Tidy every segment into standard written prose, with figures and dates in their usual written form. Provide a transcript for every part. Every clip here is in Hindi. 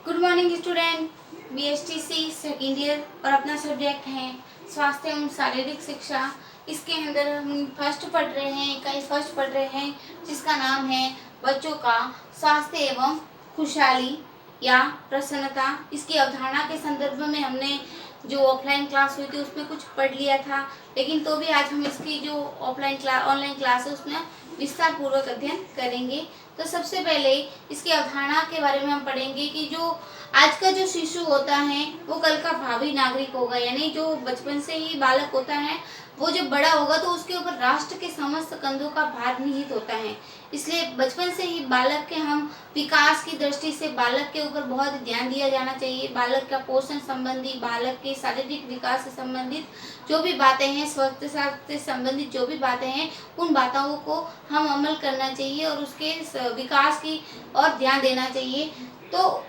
Good morning student. BSTC second year और अपना सब्जेक्ट है स्वास्थ्य एवं शारीरिक शिक्षा। इसके अंदर हम फर्स्ट पढ़ रहे हैं, इकाई फर्स्ट पढ़ रहे हैं, जिसका नाम है बच्चों का स्वास्थ्य एवं खुशहाली या प्रसन्नता। इसकी अवधारणा के संदर्भ में हमने जो ऑफलाइन क्लास हुई थी उसमें कुछ पढ़ लिया था, लेकिन तो भी आज हम इसकी जो ऑनलाइन क्लास है उसमें विस्तार पूर्वक अध्ययन करेंगे। तो सबसे पहले इसकी अवधारणा के बारे में हम पढ़ेंगे कि जो आज का जो शिशु होता है वो कल का भावी नागरिक होगा, यानी जो बचपन से ही बालक होता है वो जब बड़ा होगा तो उसके ऊपर राष्ट्र के समस्त कंधों का भार निहित होता है। इसलिए बचपन से ही बालक के हम विकास की दृष्टि से बालक के ऊपर बहुत ध्यान दिया जाना चाहिए। बालक का पोषण संबंधी, बालक के शारीरिक विकास से संबंधित जो भी बातें हैं, स्वास्थ्य से संबंधित जो भी बातें हैं, उन बातों को हम अमल करना चाहिए और उसके विकास की और ध्यान देना चाहिए। तो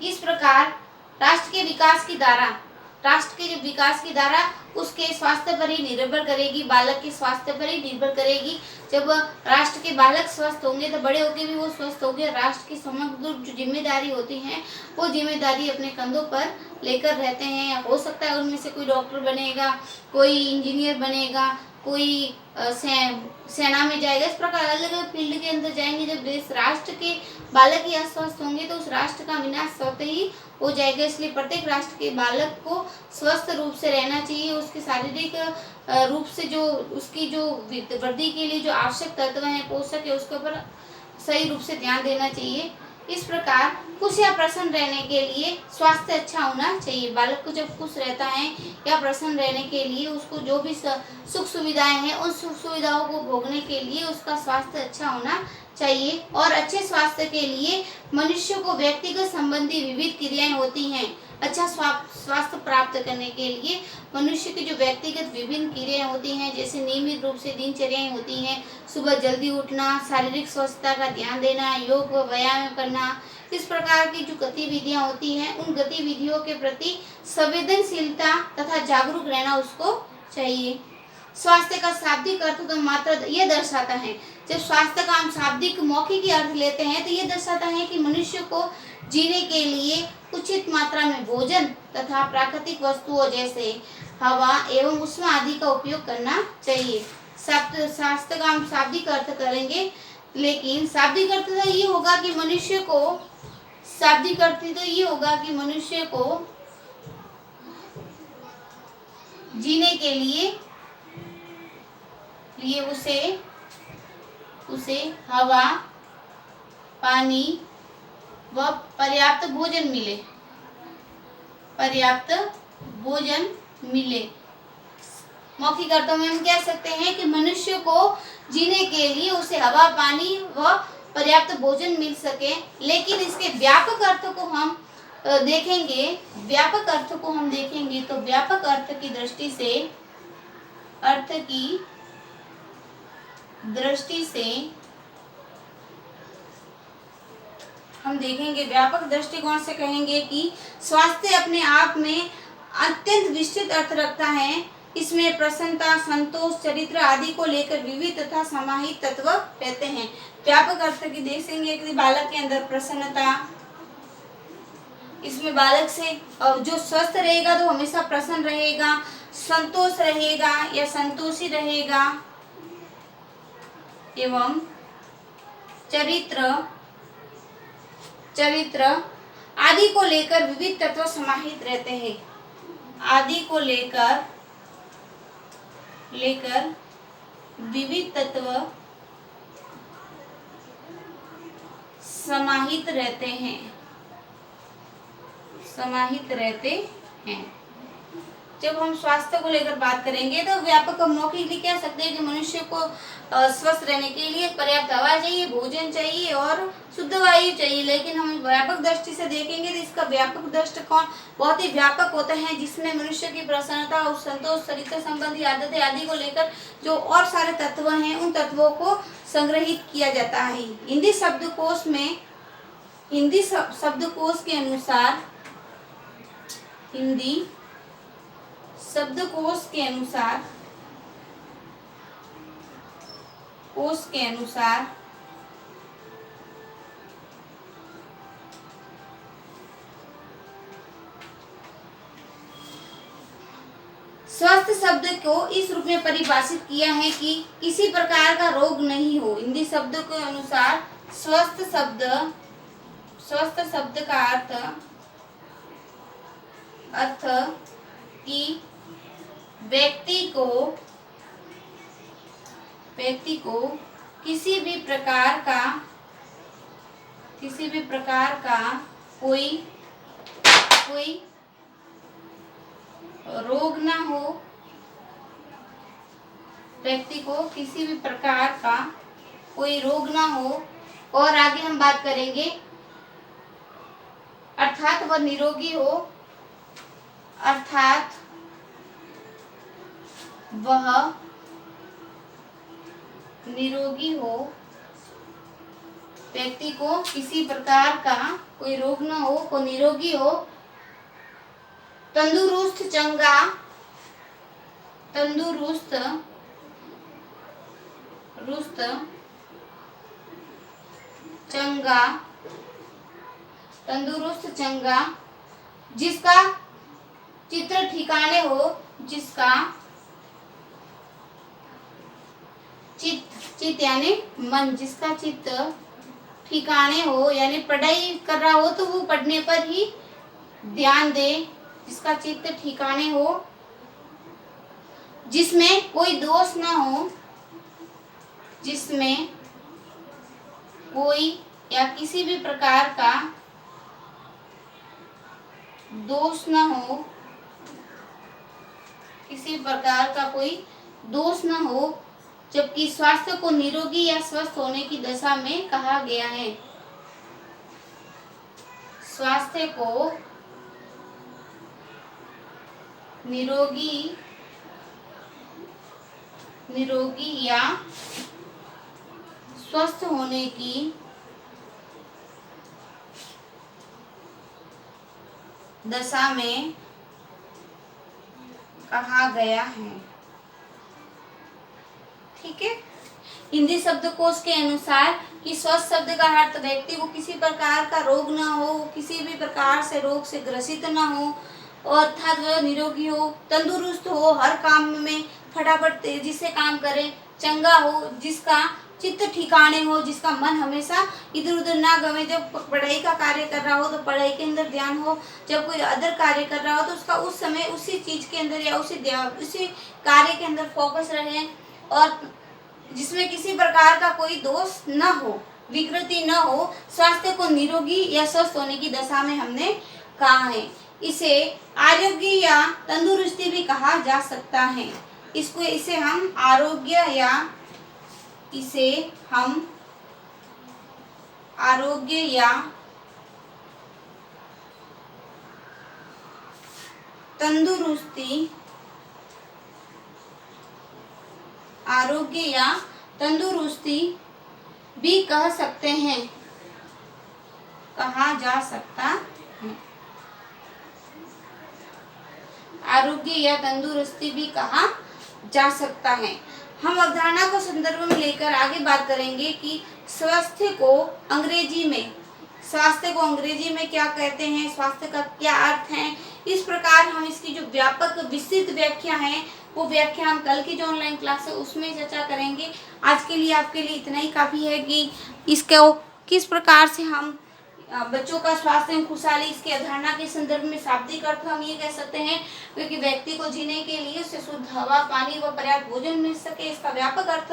इस प्रकार राष्ट्र के जो विकास की धारा उसके स्वास्थ्य पर ही निर्भर करेगी, बालक के स्वास्थ्य पर ही निर्भर करेगी। जब राष्ट्र के बालक स्वस्थ होंगे तो बड़े होकर भी वो स्वस्थ होंगे। राष्ट्र की समग्र जो जिम्मेदारी होती है वो जिम्मेदारी अपने कंधों पर लेकर रहते हैं। या हो सकता है उनमें से कोई डॉक्टर बनेगा, कोई इंजीनियर बनेगा, कोई सेना में जाएगा। इस प्रकार अलग अलग फील्ड के अंदर जाएंगे। जब देश राष्ट्र के बालक ही अस्वस्थ होंगे तो उस राष्ट्र का विनाश स्वतः ही हो जाएगा। इसलिए प्रत्येक राष्ट्र के बालक को स्वस्थ रूप से रहना चाहिए। उसके शारीरिक रूप से जो उसकी जो वृद्धि के लिए जो आवश्यक तत्व हैं, पोषक है, उसके ऊपर सही रूप से ध्यान देना चाहिए। इस प्रकार खुश या प्रसन्न रहने के लिए स्वास्थ्य अच्छा होना चाहिए। बालक को जब खुश रहता है या प्रसन्न रहने के लिए उसको जो भी सुख सुविधाएं हैं उन सुख सुविधाओं को भोगने के लिए उसका स्वास्थ्य अच्छा होना चाहिए। और अच्छे स्वास्थ्य के लिए मनुष्य को व्यक्तिगत संबंधी विविध क्रियाएं होती हैं। अच्छा स्वास्थ्य प्राप्त करने के लिए मनुष्य की जो व्यक्तिगत विभिन्न क्रियाएं होती हैं, जैसे नियमित रूप से दिनचर्याएं होती हैं, सुबह जल्दी उठना, शारीरिक स्वच्छता का ध्यान देना, योग व व्यायाम करना। इस प्रकार की जो गतिविधियां होती हैं उन गतिविधियों के प्रति संवेदनशीलता तथा जागरूक रहना उसको चाहिए। स्वास्थ्य का शाब्दिक अर्थ तो मात्र ये दर्शाता है, जब स्वास्थ्य का हम शाब्दिक मौखिक अर्थ लेते हैं तो ये दर्शाता है कि मनुष्य को जीने के लिए उचित मात्रा में भोजन तथा प्राकृतिक वस्तुओं जैसे हवा एवं ऊष्मा आदि का उपयोग करना चाहिए। स्वास्थ्य का हम शाब्दिक अर्थ करेंगे, लेकिन शाब्दिक अर्थ तो ये होगा कि मनुष्य को जीने के लिए उसे हवा, पानी व पर्याप्त भोजन मिले। मौखिक अर्थों में हम कह सकते हैं कि मनुष्य को जीने के लिए उसे हवा, पानी व पर्याप्त भोजन मिल सके। लेकिन इसके व्यापक अर्थ को हम देखेंगे तो व्यापक अर्थ की दृष्टि से हम देखेंगे, व्यापक दृष्टिकोण से कहेंगे कि स्वास्थ्य अपने आप में अत्यंत विस्तृत अर्थ रखता है। इसमें प्रसन्नता, संतोष, चरित्र आदि को लेकर विविध तथा समाहित तत्व रहते हैं। व्यापक अर्थ की देखेंगे कि बालक के अंदर प्रसन्नता, इसमें बालक से जो स्वस्थ रहेगा तो हमेशा प्रसन्न रहेगा, संतोष रहेगा या संतोषी रहेगा, एवं चरित्र आदि को लेकर विविध तत्व समाहित रहते हैं। आदि को लेकर विविध तत्व समाहित रहते हैं। जब हम स्वास्थ्य को लेकर बात करेंगे तो व्यापक मौखिक कह सकते हैं कि मनुष्य को स्वस्थ रहने के लिए पर्याप्त हवा चाहिए, भोजन चाहिए और शुद्ध वायु चाहिए। लेकिन हम व्यापक दृष्टि से देखेंगे तो इसका व्यापक दृष्टिकोण बहुत ही व्यापक होता है, जिसमें मनुष्य की प्रसन्नता और संतोष, चरित्र संबंधी आदतें आदि को लेकर जो और सारे तत्व हैं उन तत्वों को संग्रहित किया जाता है। हिंदी शब्दकोश के अनुसार स्वस्थ शब्द को इस रूप में परिभाषित किया है कि किसी प्रकार का रोग नहीं हो। हिंदी शब्द के अनुसार स्वस्थ शब्द का अर्थ कि व्यक्ति को किसी भी प्रकार का कोई रोग ना हो, व्यक्ति को किसी भी प्रकार का कोई रोग ना हो। और आगे हम बात करेंगे अर्थात वह निरोगी हो, अर्थात वह निरोगी हो, व्यक्ति को किसी प्रकार का कोई रोग ना हो, को निरोगी हो, तंदुरुस्त चंगा, जिसका चित्त ठिकाने हो, जिसका चित्त यानी मन, जिसका चित्त ठिकाने हो, यानी पढ़ाई कर रहा हो तो वो पढ़ने पर ही ध्यान दे, जिसका चित्त ठिकाने हो, जिसमें कोई दोष ना हो, जिसमें कोई या किसी भी प्रकार का दोष ना हो, किसी प्रकार का कोई दोष ना हो, जबकि स्वास्थ्य को निरोगी या स्वस्थ होने की दशा में कहा गया है। स्वास्थ्य को निरोगी या स्वस्थ होने की दशा में कहा गया है। ठीक है। हिंदी शब्दकोश के अनुसार कि स्वस्थ शब्द का अर्थ व्यक्ति को किसी प्रकार का रोग ना हो, किसी भी प्रकार से रोग से ग्रसित ना हो, और अर्थात वह निरोगी हो, तंदुरुस्त हो, हर काम में फटाफट तेजी से काम करे, चंगा हो, जिसका चित्त ठिकाने हो, जिसका मन हमेशा इधर उधर ना गवे, जब पढ़ाई का कार्य कर रहा हो तो पढ़ाई के अंदर ध्यान हो, जब कोई अदर कार्य कर रहा हो तो उसका उस समय उसी चीज के अंदर या उसी कार्य के अंदर फोकस रहे, और जिसमें किसी प्रकार का कोई दोष न हो, विकृति न हो, स्वास्थ्य को निरोगी या स्वस्थ होने की दशा में हमने कहा है। इसे आरोग्य या तंदुरुस्ती भी कहा जा सकता है। इसे हम आरोग्य या तंदुरुस्ती भी कहा जा सकता है। आरोग्य या तंदुरुस्ती भी कहा जा सकता है। हम अवधारणा को संदर्भ में लेकर आगे बात करेंगे कि स्वास्थ्य को अंग्रेजी में क्या कहते हैं, स्वास्थ्य का क्या अर्थ है। इस प्रकार हम इसकी जो व्यापक विस्तृत व्याख्या है वो व्याख्या हम कल की जो ऑनलाइन क्लास है उसमें चर्चा करेंगे। आज के लिए आपके लिए इतना ही काफ़ी है कि इसको किस प्रकार से हम बच्चों का स्वास्थ्य एवं खुशहाली, इसकी अवधारणा के संदर्भ में शाब्दिक अर्थ हम ये कह सकते हैं क्योंकि व्यक्ति को जीने के लिए उसे शुद्ध हवा, पानी व पर्याप्त भोजन मिल सके। इसका व्यापक अर्थ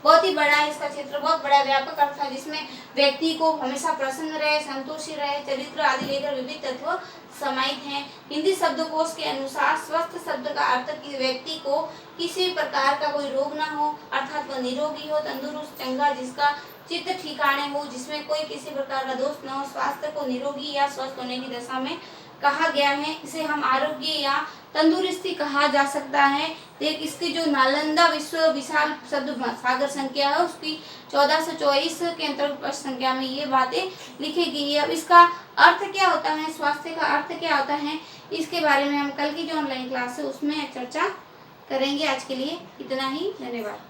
बहुत ही बड़ा है, इसका क्षेत्र बहुत बड़ा व्यापक अर्थ है, जिसमें व्यक्ति को हमेशा प्रसन्न रहे, संतोषी रहे, चरित्र आदि लेकर विविध तत्व समाहित हैं। हिंदी शब्दकोश के अनुसार स्वस्थ शब्द का अर्थ कि व्यक्ति को किसी प्रकार का कोई रोग ना हो, अर्थात वह निरोगी हो, तंदुरुस्त, चंगा, जिसका चित्त ठिकाने हो, जिसमें कोई किसी प्रकार का दोष न हो, स्वास्थ्य को निरोगी या स्वस्थ होने की दशा में कहा गया है। इसे हम आरोग्य या तंदुरुस्ती कहा जा सकता है। देख, इसकी जो नालंदा विश्व विशाल शब्द सागर संख्या है उसकी 1424 के अंतर्गत संख्या में ये बातें लिखी गई है। अब इसका अर्थ क्या होता है, स्वास्थ्य का अर्थ क्या होता है, इसके बारे में हम कल की जो ऑनलाइन क्लास है उसमें चर्चा करेंगे। आज के लिए इतना ही, धन्यवाद।